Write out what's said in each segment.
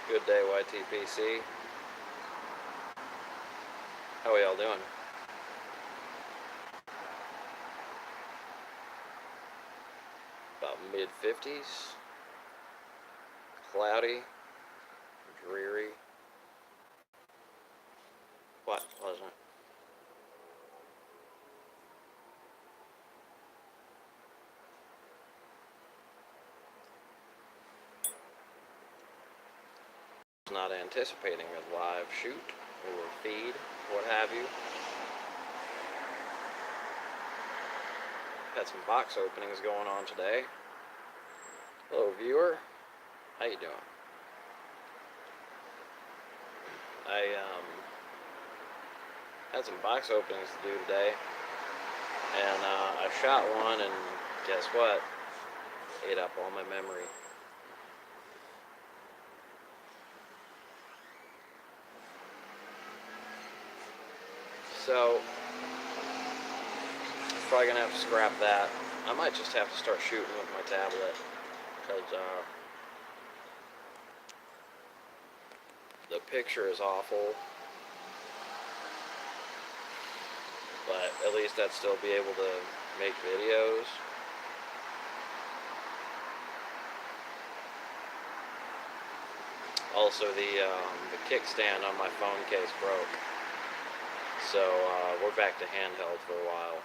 Good day, YTPC. How are y'all doing? About mid-50s. Cloudy. Dreary. What? Wasn't it? Not anticipating a live shoot or feed, what have you. Had some box openings going on today. Hello, viewer. How you doing? I had some box openings to do today, and I shot one, and guess what? Ate up all my memory. So, probably gonna have to scrap that. I might just have to start shooting with my tablet, because the picture is awful, but at least I'd still be able to make videos. Also, the kickstand on my phone case broke, so we're back to handheld for a while.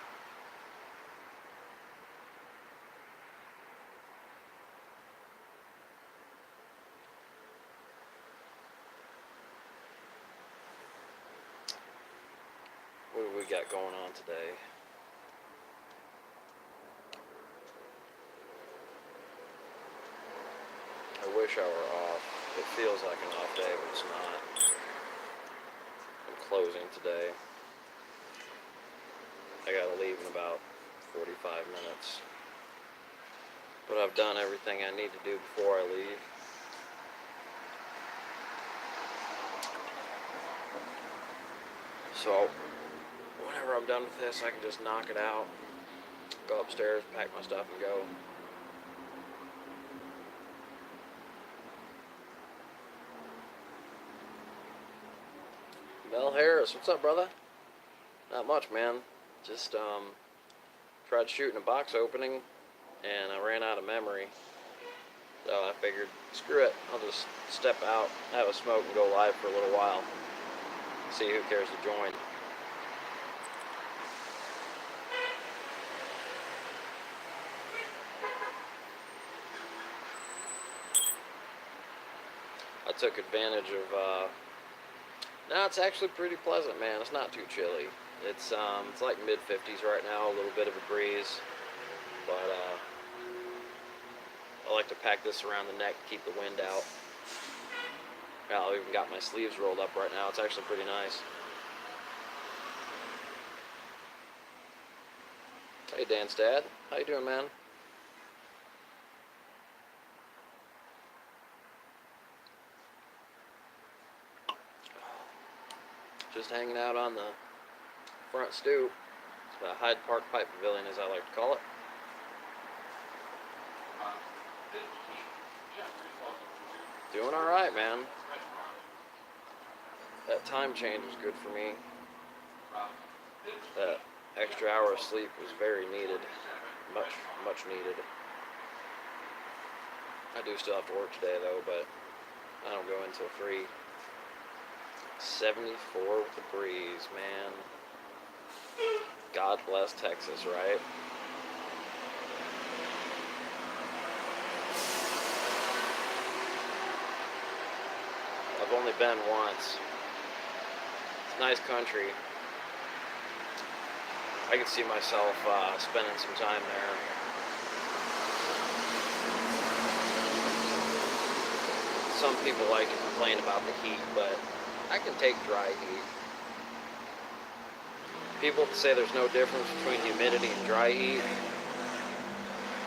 What do we got going on today? I wish I were off. It feels like an off day, but it's not. I'm closing today. I gotta leave in about 45 minutes. But I've done everything I need to do before I leave. So, whenever I'm done with this, I can just knock it out, go upstairs, pack my stuff, and go. Mel Harris, what's up, brother? Not much, man. Just tried shooting a box opening, and I ran out of memory. So I figured, screw it, I'll just step out, have a smoke, and go live for a little while. See who cares to join. I took advantage of, no, it's actually pretty pleasant, man. It's not too chilly. It's like mid-50s right now, a little bit of a breeze. But, I like to pack this around the neck to keep the wind out. I've even got my sleeves rolled up right now. It's actually pretty nice. Hey, Dan's dad. How you doing, man? Just hanging out on the front stoop. It's the Hyde Park Pipe Pavilion, as I like to call it. Doing alright, man. That time change was good for me. That extra hour of sleep was very needed. Much needed. I do still have to work today, though, but I don't go until 3. 74 with the breeze, man. God bless Texas, right? I've only been once. It's a nice country. I can see myself spending some time there. Some people like to complain about the heat, but I can take dry heat. People say there's no difference between humidity and dry heat.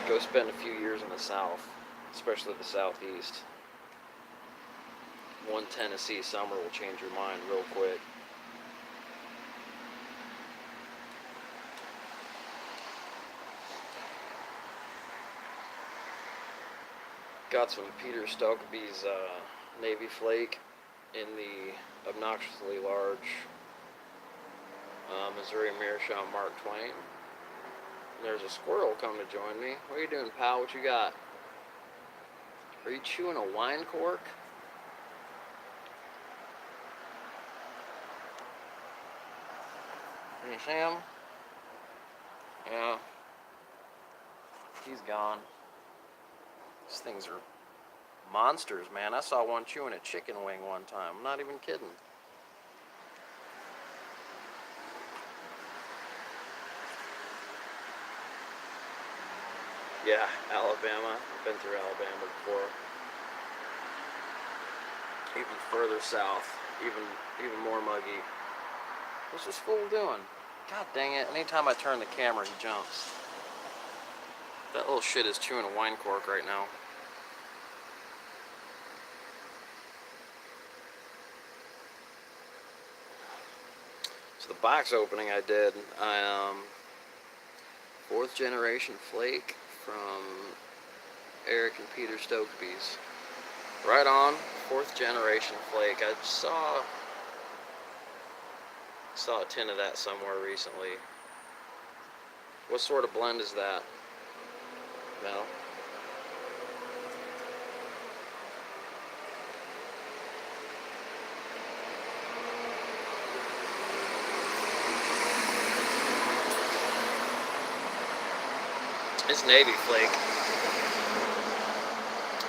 Go spend a few years in the South, especially the Southeast. One Tennessee summer will change your mind real quick. Got some Peter Stokeby's Navy Flake in the obnoxiously large Missouri Meerschaum Mark Twain. And there's a squirrel come to join me. What are you doing, pal? What you got? Are you chewing a wine cork? Can you see him? Yeah. He's gone. These things are monsters, man. I saw one chewing a chicken wing one time. I'm not even kidding. Yeah, Alabama. I've been through Alabama before. Even further south. Even more muggy. What's this fool doing? God dang it. Anytime I turn the camera, he jumps. That little shit is chewing a wine cork right now. So the box opening I did, fourth generation flake from Eric and Peter Stokeby's. Right on, fourth generation flake. I saw a tin of that somewhere recently. What sort of blend is that? No? It's Navy Flake.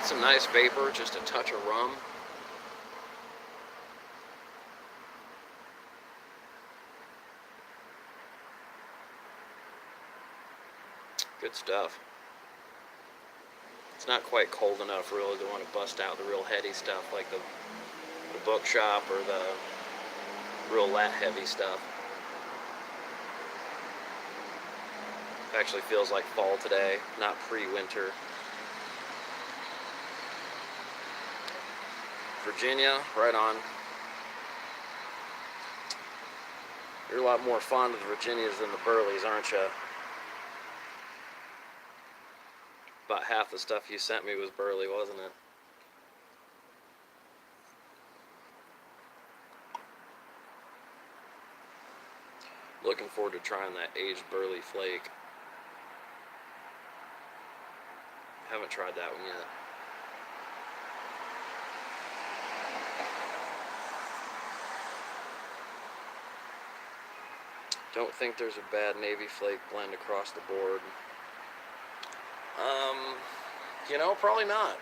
Some nice vapor, just a touch of rum. Good stuff. It's not quite cold enough really to want to bust out the real heady stuff like the bookshop or the real heavy stuff. Actually feels like fall today, not pre-winter. Virginia, right on. You're a lot more fond of the Virginias than the Burleys, aren't you? About half the stuff you sent me was Burley, wasn't it? Looking forward to trying that aged Burley Flake. Haven't tried that one yet. Don't think there's a bad Navy Flake blend across the board. Probably not.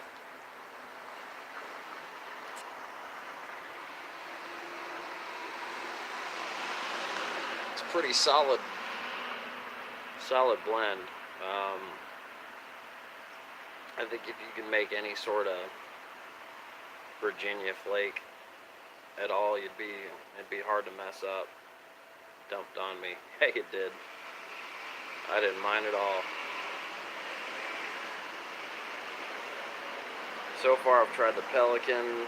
It's a pretty solid blend. I think if you can make any sort of Virginia Flake at all, it'd be hard to mess up. Dumped on me. Hey, it did. I didn't mind at all. So far I've tried the Pelican,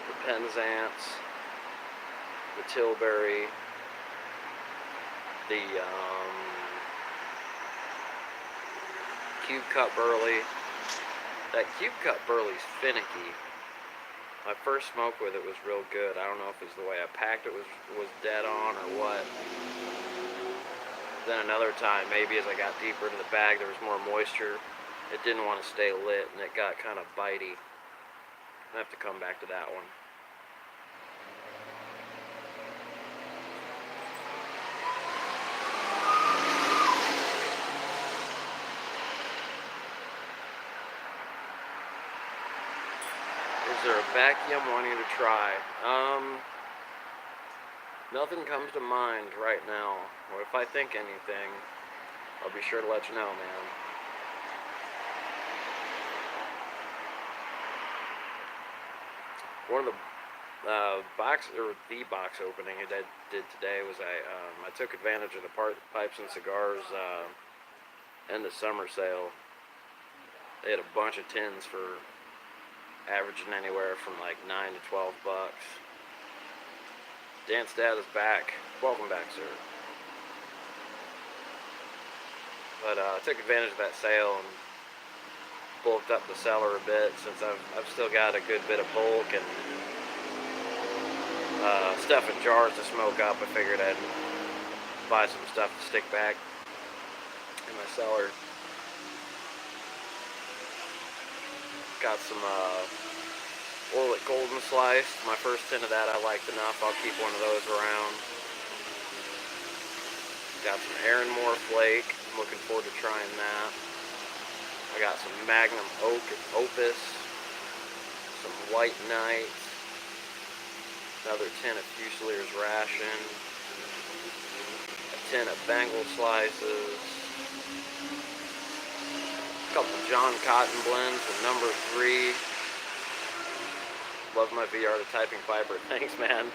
the Penzance, the Tilbury, the Cube Cut Burley. That Cube Cut Burley's finicky. My first smoke with it was real good. I don't know if it's the way I packed it was dead on or what. Then another time, maybe as I got deeper into the bag, there was more moisture. It didn't want to stay lit, and it got kind of bitey. I have to come back to that one. Is there a Baccy I'm wanting to try? Nothing comes to mind right now. Or if I think anything, I'll be sure to let you know, man. One of the box opening I did today was I took advantage of the Pipes and Cigars end of summer sale. They had a bunch of tins for averaging anywhere from like $9 to $12. Dan's dad is back. Welcome back, sir. But I took advantage of that sale and bulked up the cellar a bit since I've still got a good bit of bulk and stuff in jars to smoke up. I figured I'd buy some stuff to stick back in my cellar. Got some Orlik Golden Slice. My first tin of that I liked enough. I'll keep one of those around. Got some Aaronmore Flake. I'm looking forward to trying that. I got some Magnum Opus. Some White Knight. Another tin of Fusilier's Ration. A tin of Bengal Slices. A couple John Cotton blends from number 3. Love my VR to typing fiber. Thanks, man.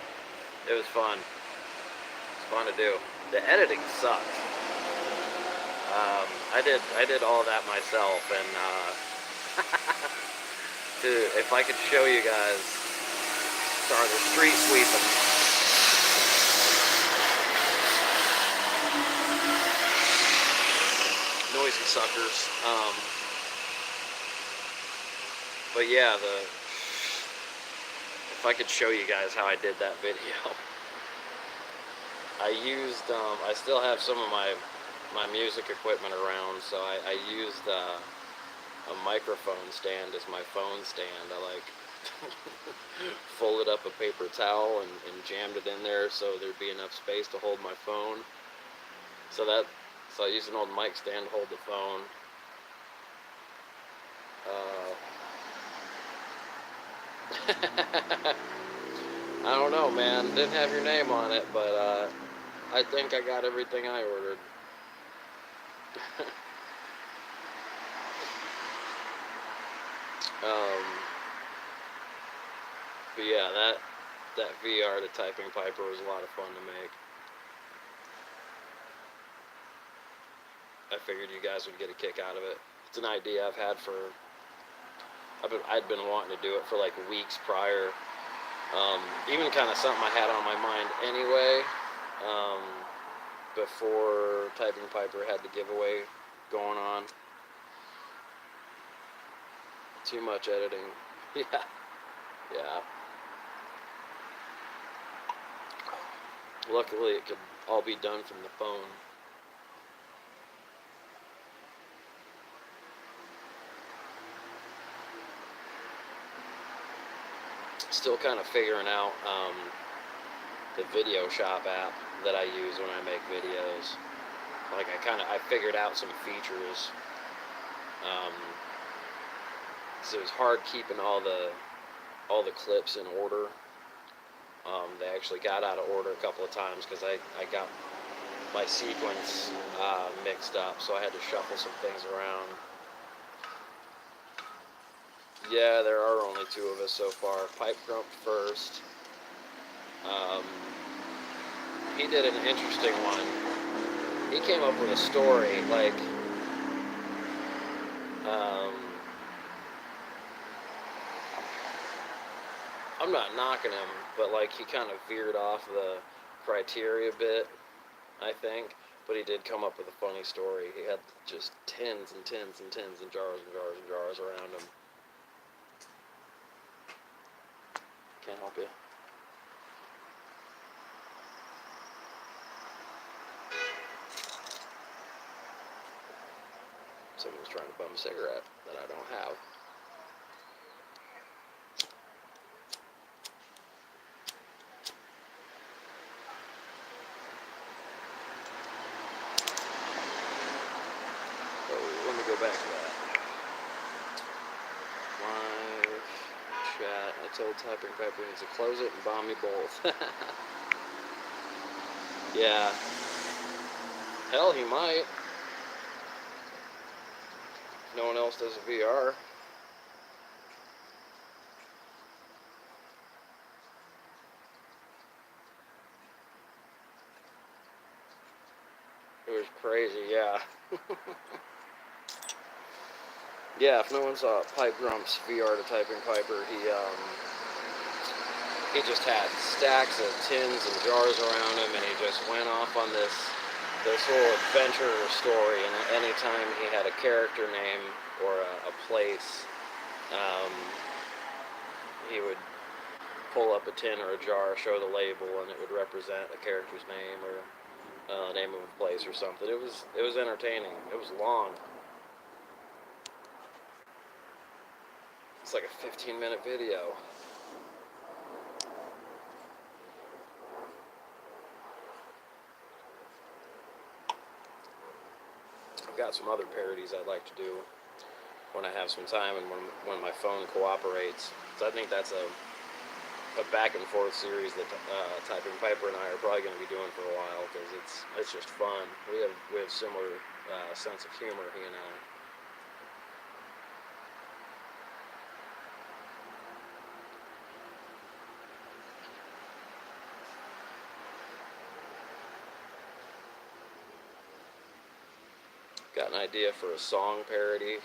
It was fun. It's fun to do. The editing sucks. I did all that myself, and if I could show you guys, sorry, the street sweeping. Noisy suckers. But yeah, if I could show you guys how I did that video. I used, I still have some of my music equipment around, so I used a microphone stand as my phone stand. I like folded up a paper towel and jammed it in there so there'd be enough space to hold my phone. So I used an old mic stand to hold the phone. I don't know, man. Didn't have your name on it, but I think I got everything I ordered. But yeah, that VR to typing Piper was a lot of fun to make. I figured you guys would get a kick out of it. It's an idea I've had I'd been wanting to do it for like weeks prior. Even kind of something I had on my mind anyway, before Typing Piper had the giveaway going on. Too much editing. Yeah. Luckily it could all be done from the phone. Still kind of figuring out the Video Shop app that I use when I make videos. Like I figured out some features. So it was hard keeping all the clips in order. They actually got out of order a couple of times because I got my sequence mixed up, so I had to shuffle some things around. Yeah, there are only 2 of us so far. Pipe Grump first. He did an interesting one. He came up with a story, like, I'm not knocking him, but like he kind of veered off the criteria a bit, I think. But he did come up with a funny story. He had just tins and tins and tins and jars and jars and jars around him. Can't help you. Someone's trying to bum a cigarette that I don't have. Oh, let me go back to that. Live chat. I told Typing Piper needs to close it and bomb me both. Yeah. Hell, he might. No one else does a VR. It was crazy, yeah. Yeah, if no one saw Pipe Grump's VR to Typing Piper, he just had stacks of tins and jars around him, and he just went off on this this whole adventure story, and anytime he had a character name or a place, um, he would pull up a tin or a jar, show the label, and it would represent a character's name or name of a place or something. It was entertaining. It was long. It's like a 15-minute video. I've got some other parodies I'd like to do when I have some time and when my phone cooperates. So I think that's a back and forth series that Typing Piper and I are probably going to be doing for a while, because it's just fun. We have similar sense of humor, he and I. Got an idea for a song parody.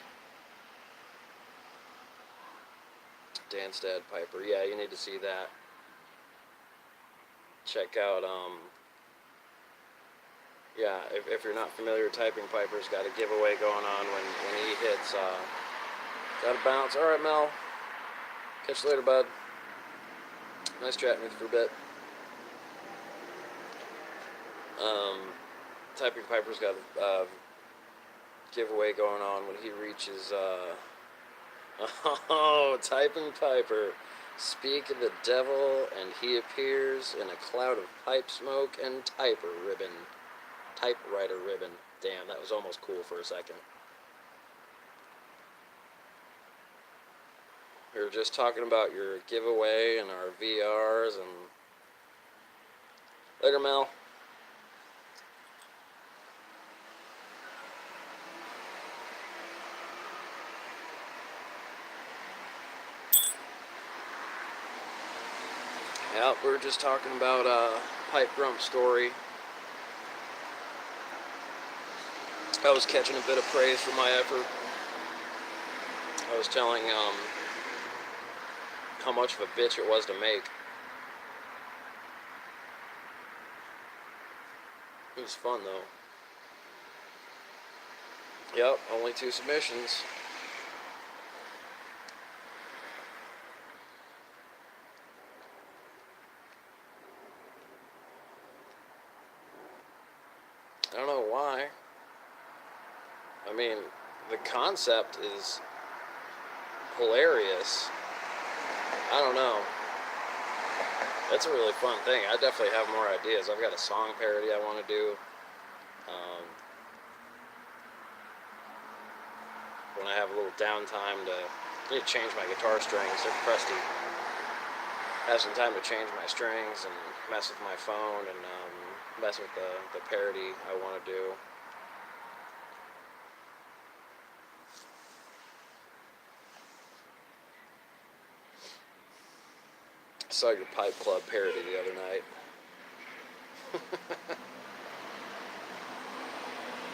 Danstad Piper. Yeah, you need to see that. Check out, yeah, if you're not familiar, Typing Piper's got a giveaway going on when he hits, gotta bounce. Alright, Mel. Catch you later, bud. Nice chatting with you for a bit. Typing Piper's got a giveaway going on when he reaches, oh, Typing Piper. Speak of the devil, and he appears in a cloud of pipe smoke and typewriter ribbon. Damn, that was almost cool for a second. We were just talking about your giveaway and our VRs, and later, Mel. Yeah, we were just talking about Pipe Grump story. I was catching a bit of praise for my effort. I was telling how much of a bitch it was to make. It was fun though. Yep, only 2 submissions. I don't know why. I mean, the concept is hilarious. I don't know. That's a really fun thing. I definitely have more ideas. I've got a song parody I want to do. When I have a little downtime I need to change my guitar strings. They're crusty. Have some time to change my strings and mess with my phone and mess with the parody I want to do. I saw your Pipe Club parody the other night.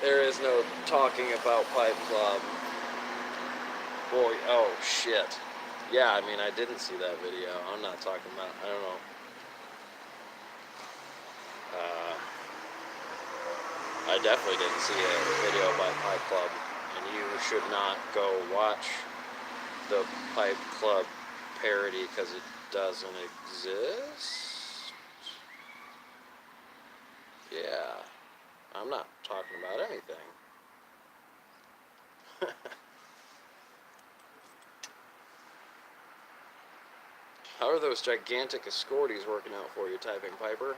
There is no talking about Pipe Club. Boy, oh shit. Yeah, I mean, I didn't see that video. I'm not talking about, I don't know. I definitely didn't see a video by Pipe Club, and you should not go watch the Pipe Club parody because it doesn't exist. Yeah, I'm not talking about anything. How are those gigantic escorties working out for you, Typing Piper?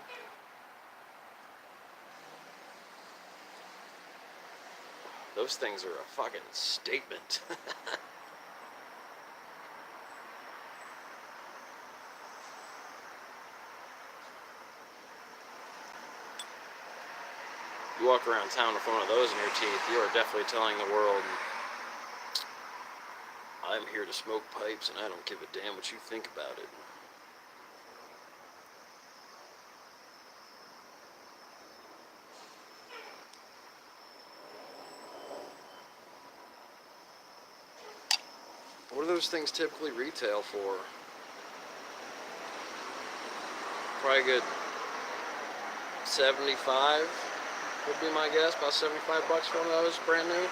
Those things are a fucking statement. You walk around town with one of those in your teeth, you are definitely telling the world, I'm here to smoke pipes and I don't give a damn what you think about it. What do those things typically retail for? Probably a good $75. would be my guess. About 75 bucks for one of those, brand new.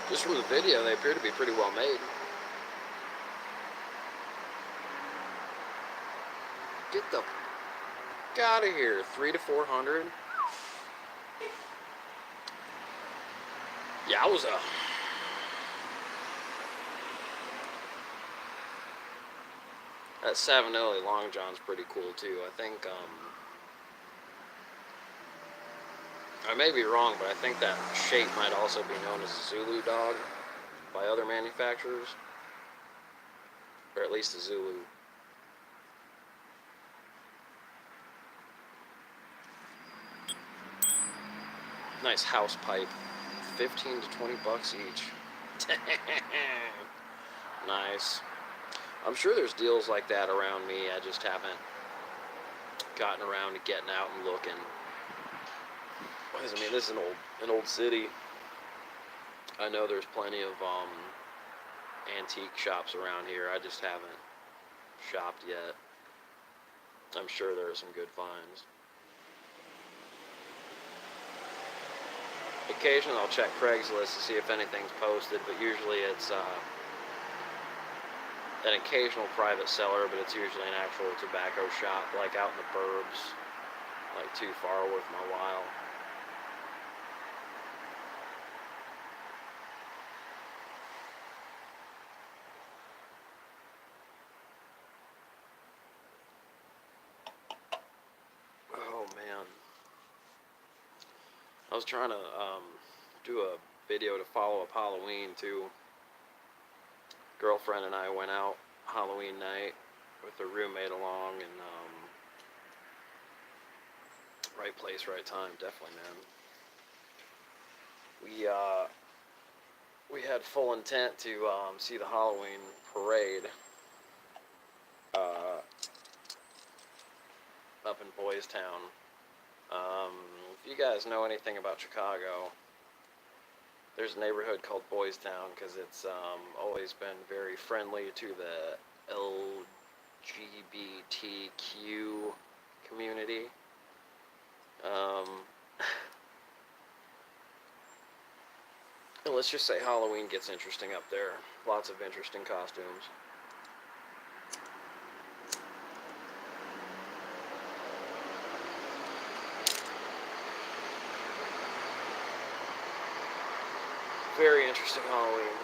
Just from the video, they appear to be pretty well made. Get the f*** out of here. 300 to 400. Yowza. That Savinelli Long John's pretty cool too. I think, I may be wrong, but I think that shape might also be known as a Zulu dog by other manufacturers. Or at least a Zulu. Nice house pipe. 15 to 20 bucks each. Nice. I'm sure there's deals like that around me. I just haven't gotten around to getting out and looking. I mean, this is an old city. I know there's plenty of antique shops around here. I just haven't shopped yet. I'm sure there are some good finds. Occasionally I'll check Craigslist to see if anything's posted, but usually it's an occasional private seller, but it's usually an actual tobacco shop, like out in the burbs, like too far worth my while. Oh man. I was trying to do a video to follow up Halloween too. Girlfriend and I went out Halloween night with a roommate along, and right place, right time, definitely, man. We had full intent to see the Halloween parade up in Boys Town. If you guys know anything about Chicago, there's a neighborhood called Boys Town because it's always been very friendly to the LGBTQ community. And let's just say Halloween gets interesting up there. Lots of interesting costumes. Very interesting Halloween.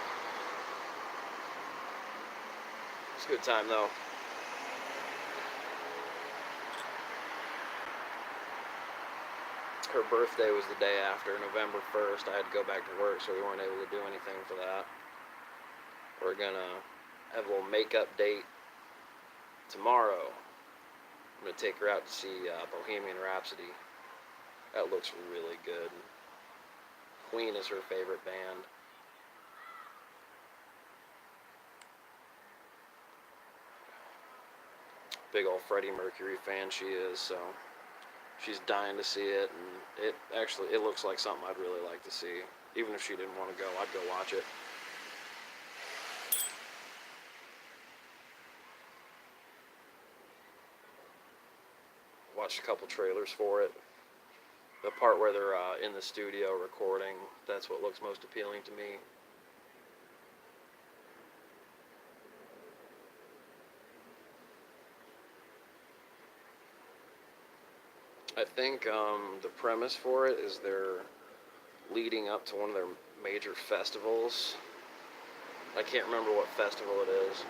It's a good time though. Her birthday was the day after, November 1st. I had to go back to work, so we weren't able to do anything for that. We're gonna have a little makeup date tomorrow. I'm gonna take her out to see Bohemian Rhapsody. That looks really good. Queen is her favorite band. Big old Freddie Mercury fan she is, so she's dying to see it, and it looks like something I'd really like to see. Even if she didn't want to go, I'd go watch it. Watched a couple trailers for it. The part where they're in the studio recording, that's what looks most appealing to me. I think the premise for it is they're leading up to one of their major festivals. I can't remember what festival it is.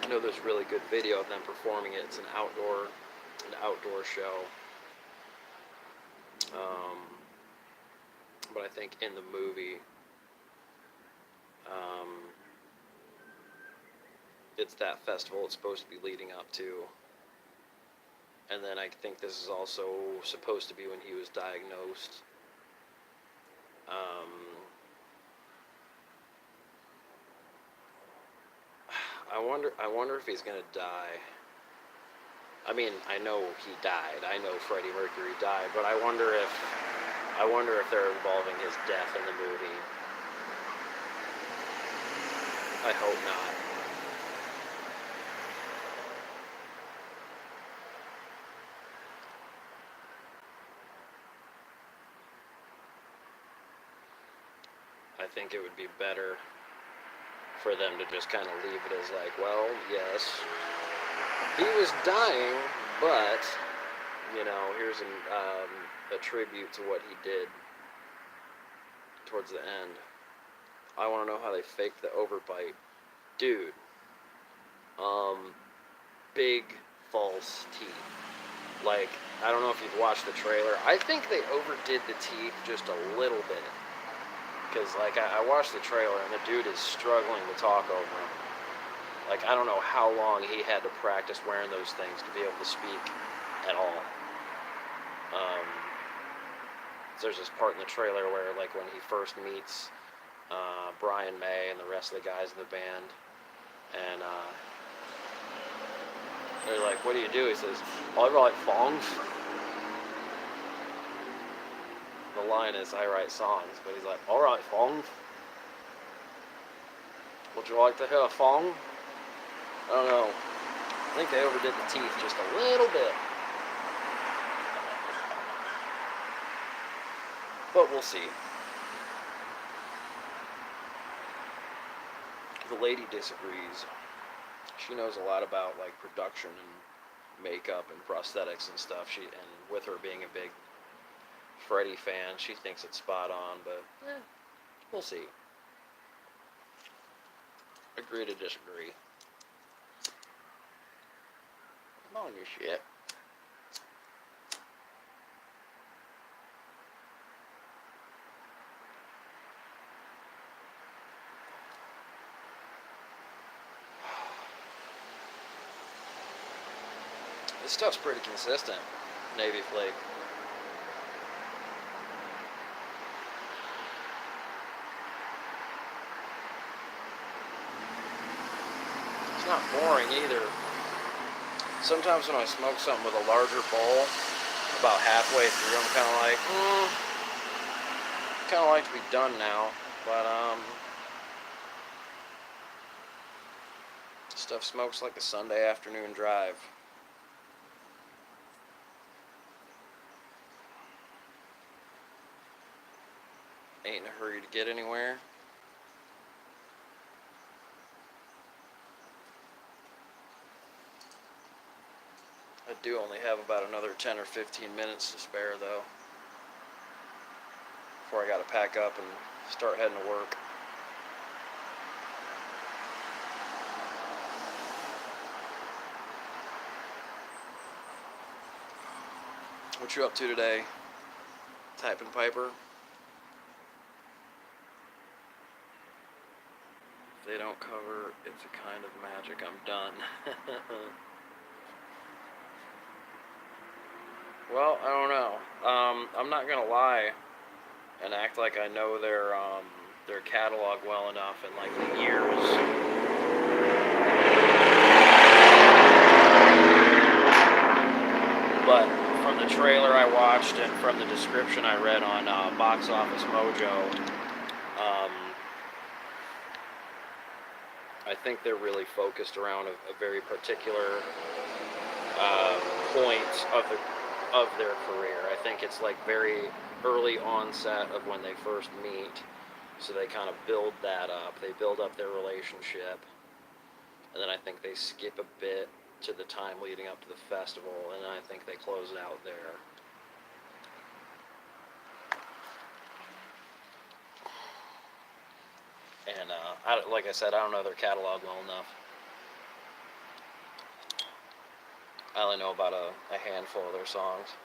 I know there's really good video of them performing it. It's an outdoor show. But I think in the movie, it's that festival it's supposed to be leading up to. And then I think this is also supposed to be when he was diagnosed. I wonder if he's gonna die. I mean, I know he died. I know Freddie Mercury died, but I wonder if they're involving his death in the movie. I hope not. I think it would be better for them to just kind of leave it as like, well, yes, he was dying, but, you know, here's a tribute to what he did towards the end. I want to know how they faked the overbite. Dude, big false teeth. Like, I don't know if you've watched the trailer. I think they overdid the teeth just a little bit. Because, like, I watched the trailer and the dude is struggling to talk over him. Like, I don't know how long he had to practice wearing those things to be able to speak at all. So there's this part in the trailer where, like, when he first meets Brian May and the rest of the guys in the band, and they're like, what do you do? He says, I write songs. The line is, I write songs, but he's like, all right, songs. Would you like to hear a song? I don't know. I think they overdid the teeth just a little bit. But we'll see. The lady disagrees. She knows a lot about, like, production and makeup and prosthetics and stuff. And with her being a big Freddy fan, she thinks it's spot on, but we'll see. Agree to disagree. Come on, you shit. This stuff's pretty consistent. Navy flake. It's not boring either. Sometimes when I smoke something with a larger bowl, about halfway through, I'm kind of like, kind of like to be done now. But stuff smokes like a Sunday afternoon drive. Ain't in a hurry to get anywhere. I do only have about another 10 or 15 minutes to spare, though, before I gotta pack up and start heading to work. What you up to today? Typing Piper? If they don't cover It's a Kind of Magic, I'm done. Well, I don't know. I'm not gonna lie and act like I know their catalog well enough and like the years. But from the trailer I watched and from the description I read on Box Office Mojo, I think they're really focused around a very particular point of their career. I think it's like very early onset of when they first meet, so they kind of build that up. They build up their relationship, and then I think they skip a bit to the time leading up to the festival, and I think they close it out there. And like I said, I don't know their catalog well enough. I only know about a handful of their songs.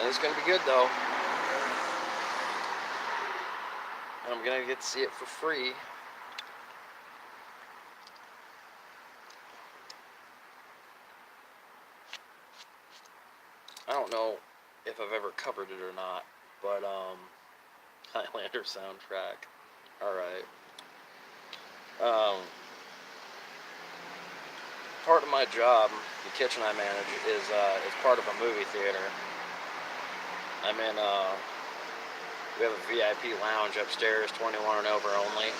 And it's going to be good, though. And I'm going to get to see it for free. I don't know if I've ever covered it or not, but Highlander soundtrack. Alright. Part of my job, the kitchen I manage, is part of a movie theater. I'm in, we have a VIP lounge upstairs, 21 and over only.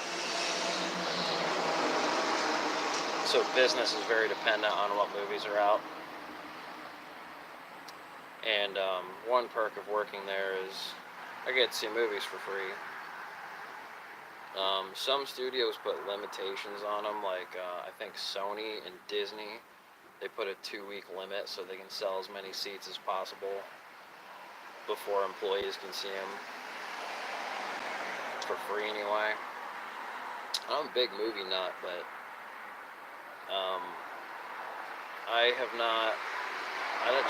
So business is very dependent on what movies are out. And one perk of working there is I get to see movies for free. Some studios put limitations on them, like I think Sony and Disney, they put a 2-week limit so they can sell as many seats as possible before employees can see them for free anyway. I'm a big movie nut, but I have not.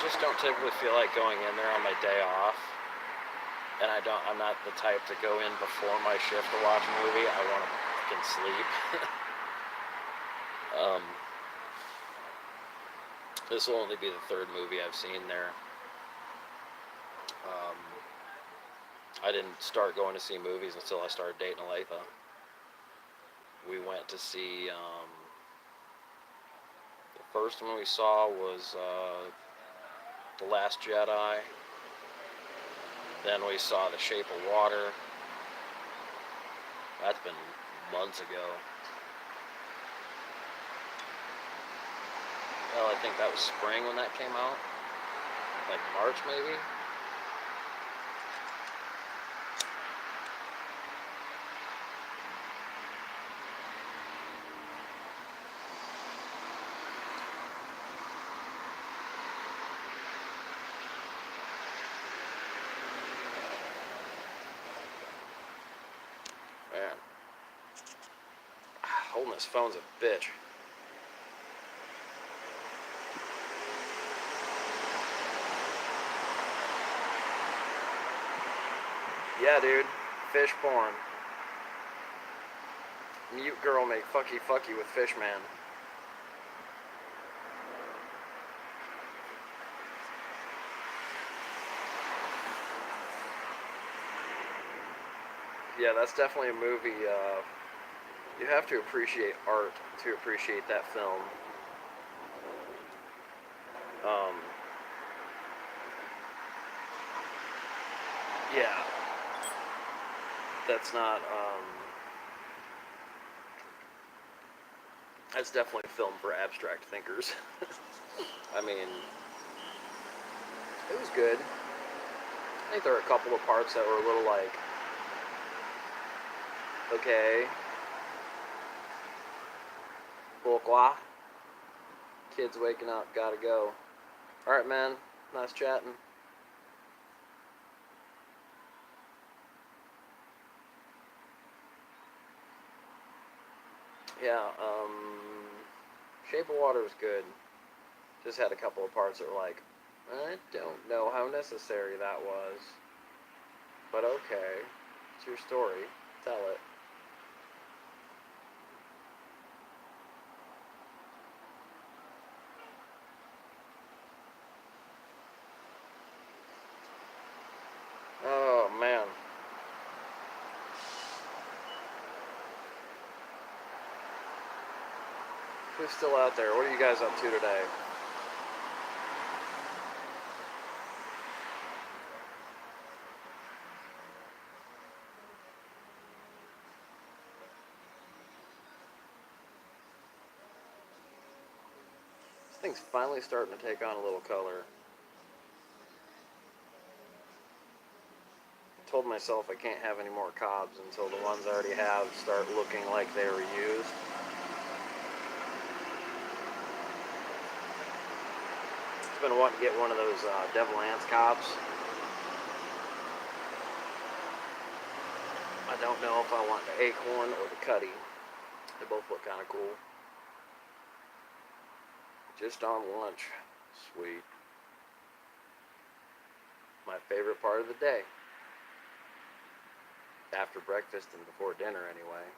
Just don't typically feel like going in there on my day off, and I'm not the type to go in before my shift to watch a movie. I want to fucking sleep. This will only be the third movie I've seen there. I didn't start going to see movies until I started dating Aletha. We went to see. The first one we saw was The Last Jedi. Then we saw The Shape of Water. That's been months ago. Well, I think that was spring when that came out. Like March, maybe? Man. Holding this phone's a bitch. Yeah, dude. Fish porn. Mute girl make fucky with fish man. Yeah, that's definitely a movie. You have to appreciate art to appreciate that film. Yeah. That's not, that's definitely a film for abstract thinkers. I mean, it was good. I think there were a couple of parts that were a little like, okay, pourquoi? Kids waking up, gotta go. Alright, man, nice chatting. Yeah, Shape of Water was good. Just had a couple of parts that were like, I don't know how necessary that was. But okay, it's your story. Tell it. Oh, man. Who's still out there? What are you guys up to today? This thing's finally starting to take on a little color. I told myself I can't have any more cobs until the ones I already have start looking like they were used. I've been wanting to get one of those Devil Anse cobs. I don't know if I want the Acorn or the Cuddy. They both look kind of cool. Just on lunch. Sweet. My favorite part of the day. After breakfast and before dinner, anyway.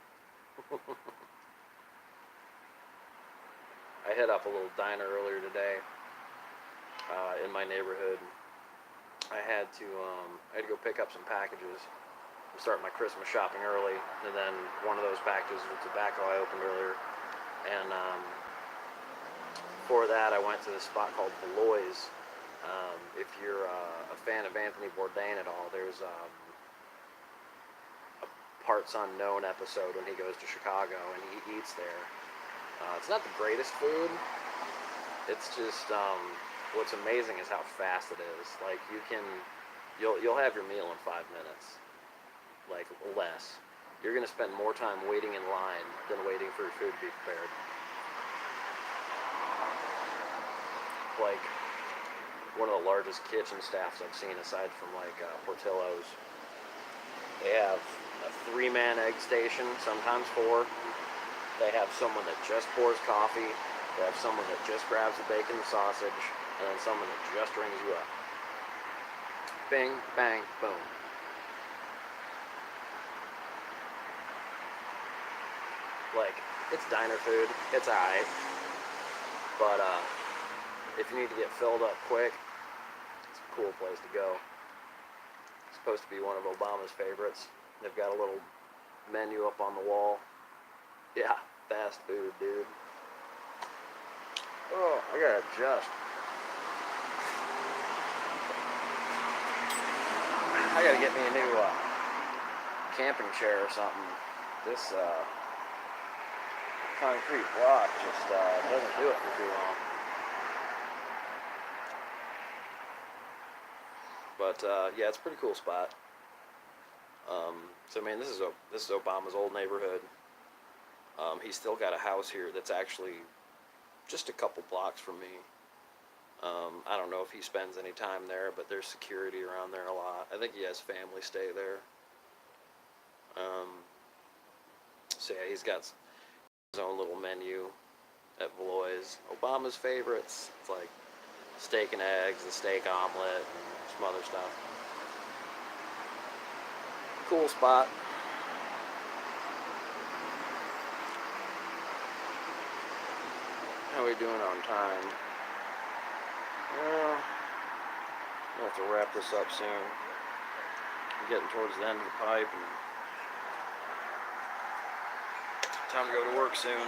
I hit up a little diner earlier today in my neighborhood. I had to go pick up some packages. I'm starting my Christmas shopping early, and then one of those packages was tobacco I opened earlier. And before that, I went to this spot called Beloy's. If you're a fan of Anthony Bourdain at all, there's a Parts Unknown episode when he goes to Chicago and he eats there. It's not the greatest food. It's just what's amazing is how fast it is. Like you'll have your meal in 5 minutes, like less. You're gonna spend more time waiting in line than waiting for your food to be prepared. Like one of the largest kitchen staffs I've seen, aside from like Portillo's. They have a 3-man egg station, sometimes 4. They have someone that just pours coffee. They have someone that just grabs the bacon and sausage, and then someone that just rings you up. Bing, bang, boom. Like, it's diner food. It's alright. But if you need to get filled up quick, it's a cool place to go. It's supposed to be one of Obama's favorites. They've got a little menu up on the wall. Yeah, fast food, dude. Oh, I gotta adjust. I gotta get me a new camping chair or something. This concrete block just doesn't do it for too long. But yeah, it's a pretty cool spot. So I mean, this is Obama's old neighborhood. He's still got a house here that's actually just a couple blocks from me. I don't know if he spends any time there, but there's security around there a lot. I think he has family stay there. So yeah, he's got his own little menu at Valois. Obama's favorites. It's like steak and eggs, the steak omelet, and some other stuff. Cool spot. How are we doing on time? Well, I'll have to wrap this up soon. I'm getting towards the end of the pipe, and time to go to work soon.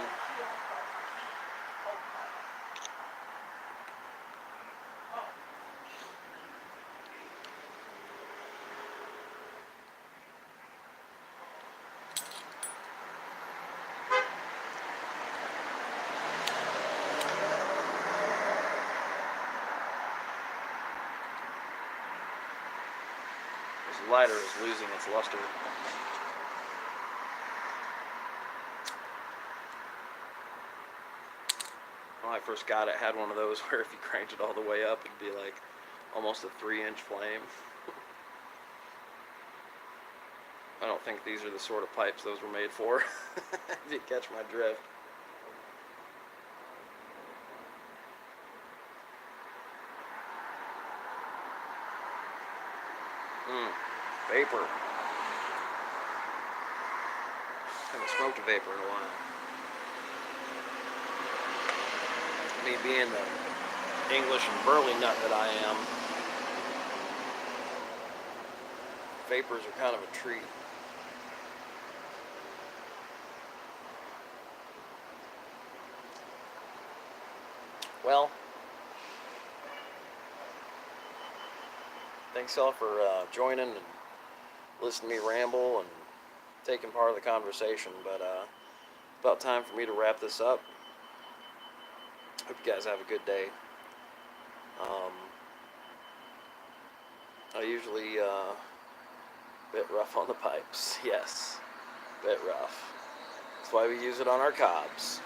This lighter is losing its luster. When I first got it, had one of those where if you cranked it all the way up, it'd be like almost a 3-inch flame. I don't think these are the sort of pipes those were made for, if you catch my drift. Vapor. Haven't smoked a vapor in a while. Me being the English and burly nut that I am, vapors are kind of a treat. Well, thanks all for joining and listening to me ramble and taking part of the conversation, but it's about time for me to wrap this up. Hope you guys have a good day. I usually bit rough on the pipes. Yes, bit rough. That's why we use it on our cobs.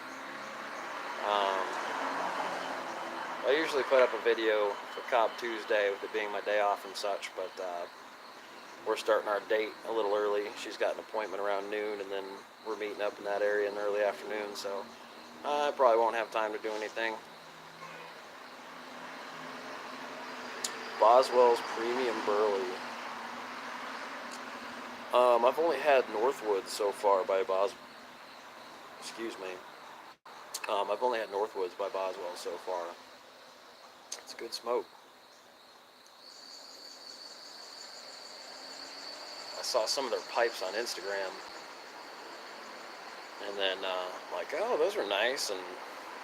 I usually put up a video for Cobb Tuesday, with it being my day off and such, but we're starting our date a little early. She's got an appointment around noon, and then we're meeting up in that area in the early afternoon, so I probably won't have time to do anything. Boswell's Premium Burley. I've only had Northwoods so far by Excuse me. I've only had Northwoods by Boswell so far. It's good smoke. I saw some of their pipes on Instagram, and then I'm like, oh, those are nice, and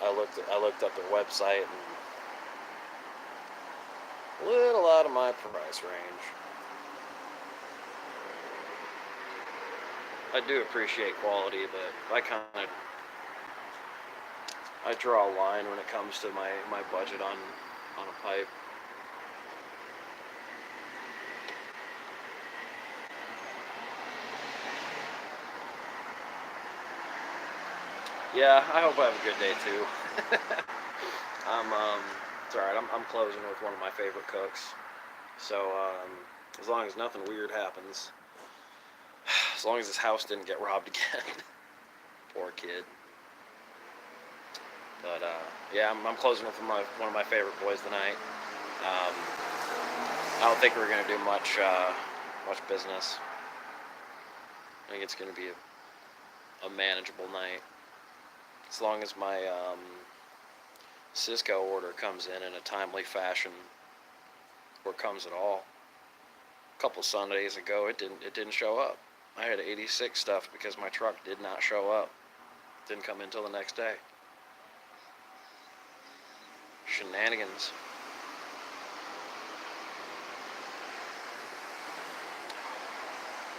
I looked up their website, and a little out of my price range. I do appreciate quality, but I kind of I draw a line when it comes to my budget on a pipe. Yeah, I hope I have a good day too. It's alright. I'm closing with one of my favorite cooks. So as long as nothing weird happens, as long as this house didn't get robbed again. Poor kid. But yeah, I'm closing with one of my favorite boys tonight. Um, I don't think we're gonna do much business. I think it's gonna be a manageable night, as long as my Cisco order comes in a timely fashion, or comes at all. A couple Sundays ago, it didn't show up. I had 86 stuff because my truck did not show up. It didn't come in until the next day. Shenanigans.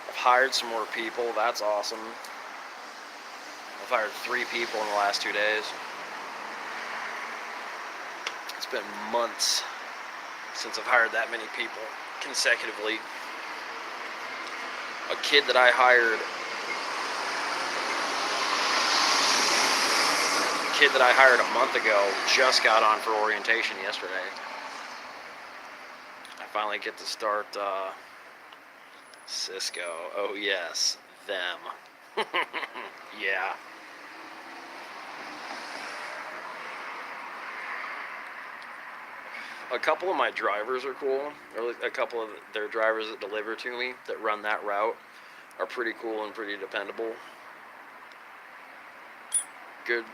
I've hired some more people. That's awesome. I've hired 3 people in the last 2 days. It's been months since I've hired that many people consecutively. A kid that I hired a month ago just got on for orientation yesterday. I finally get to start Cisco. Oh yes, them. Yeah. A couple of my drivers are cool. Or a couple of their drivers that deliver to me that run that route are pretty cool and pretty dependable. Good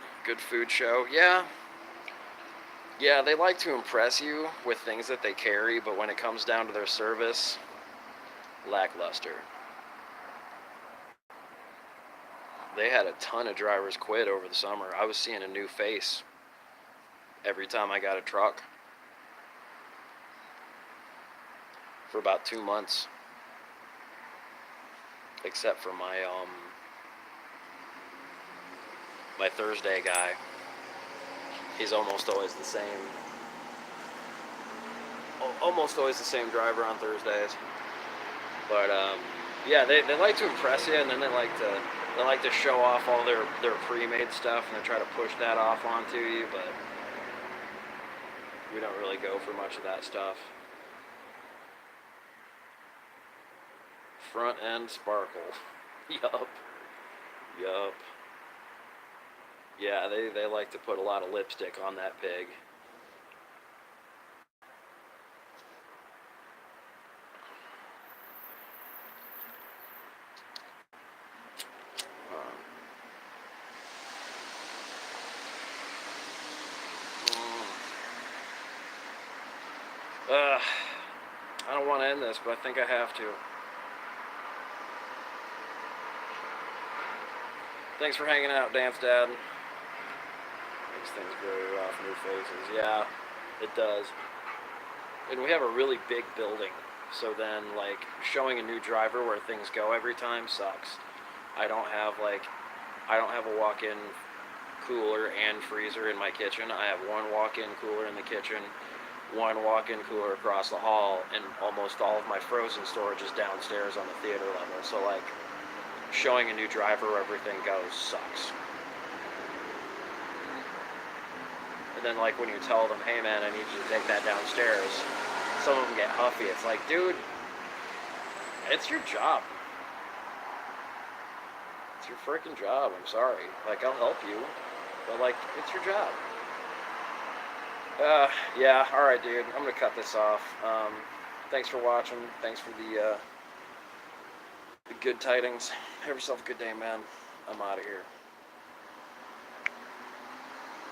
food show. Yeah, they like to impress you with things that they carry, but when it comes down to their service, lackluster. They had a ton of drivers quit over the summer. I was seeing a new face every time I got a truck for about 2 months, except for my Thursday guy. He's almost always the same. Almost always the same driver on Thursdays. But yeah, they like to impress you, and then they like to show off all their pre-made stuff, and they try to push that off onto you. But we don't really go for much of that stuff. Front end sparkle. Yup. Yeah, they like to put a lot of lipstick on that pig. I don't want to end this, but I think I have to. Thanks for hanging out, Dance Dad. Makes things very rough, new faces. Yeah, it does. And we have a really big building, so then, like, showing a new driver where things go every time sucks. I don't have a walk-in cooler and freezer in my kitchen. I have one walk-in cooler in the kitchen, one walk-in cooler across the hall, and almost all of my frozen storage is downstairs on the theater level. So, like, showing a new driver where everything goes sucks. And then, like, when you tell them, hey man, I need you to take that downstairs, some of them get huffy. It's like, dude, it's your job. It's your freaking job. I'm sorry. Like, I'll help you, but, like, it's your job. Yeah, alright, dude. I'm gonna cut this off. Thanks for watching. Thanks for the good tidings. Have yourself a good day, man. I'm out of here.